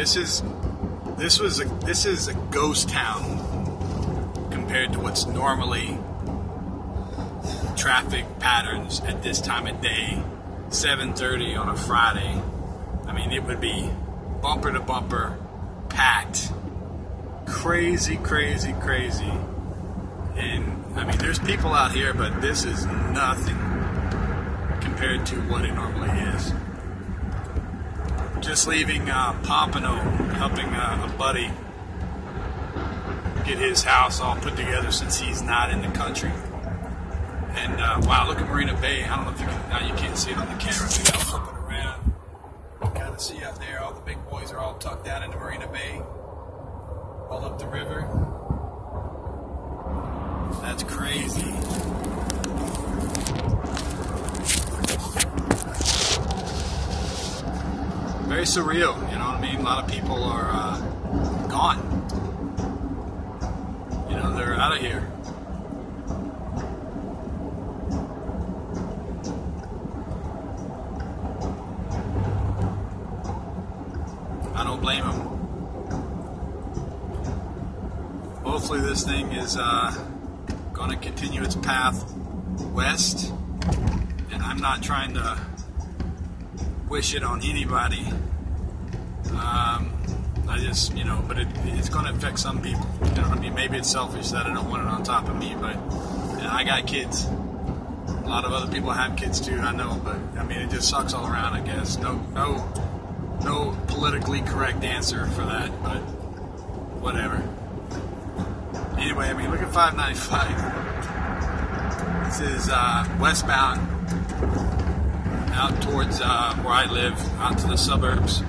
this is a ghost town compared to what's normally traffic patterns at this time of day. 7:30 on a Friday. I mean, it would be bumper to bumper, packed, crazy. And I mean, there's people out here, but this is nothing compared to what it normally is. Just leaving Pompano, helping a buddy get his house all put together since he's not in the country. And wow, look at Marina Bay. I don't know if you can, now you can't see it on the camera. Maybe I'll flip it around. You kind of see out there, all the big boys are all tucked down into Marina Bay, all up the river. That's crazy. Very surreal, you know what I mean? A lot of people are gone. You know, they're out of here. I don't blame them. Hopefully this thing is going to continue its path west, and I'm not trying to wish it on anybody. I just, you know, but it's going to affect some people. You know what I mean? Maybe it's selfish that I don't want it on top of me, but you know, I got kids. A lot of other people have kids too, I know, but I mean, it just sucks all around, I guess. No politically correct answer for that, but whatever. Anyway, I mean, look at 595. This is westbound out towards where I live, out to the suburbs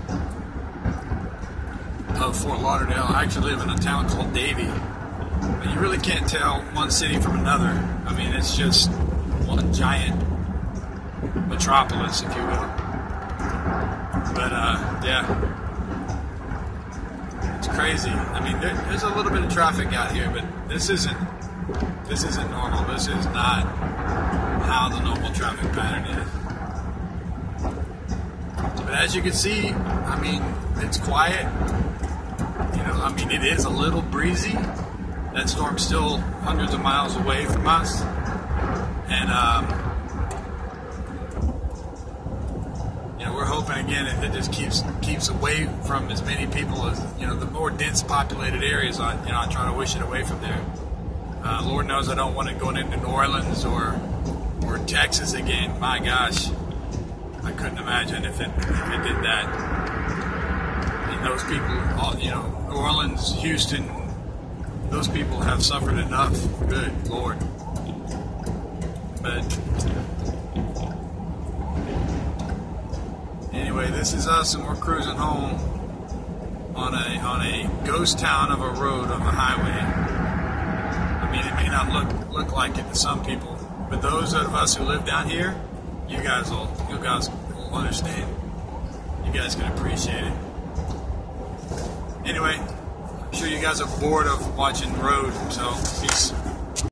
of Fort Lauderdale. I actually live in a town called Davie. But you really can't tell one city from another. I mean, it's just one giant metropolis, if you will. But yeah, it's crazy. I mean, there's a little bit of traffic out here, but this isn't normal. This is not how the normal traffic pattern is. But as you can see, I mean, it's quiet. You know, I mean, it is a little breezy. That storm's still hundreds of miles away from us, and you know, we're hoping again it just keeps away from as many people as, you know, the more dense populated areas. I try to wish it away from there. Lord knows I don't want it going into New Orleans or Texas again. My gosh, I couldn't imagine if it did that. And those people, all, you know, New Orleans, Houston, those people have suffered enough. Good Lord. But anyway, this is us, and we're cruising home on a ghost town of a road, of a highway. I mean, it may not look like it to some people, but those of us who live down here, you guys will understand. You guys can appreciate it. Anyway, I'm sure you guys are bored of watching road, so peace.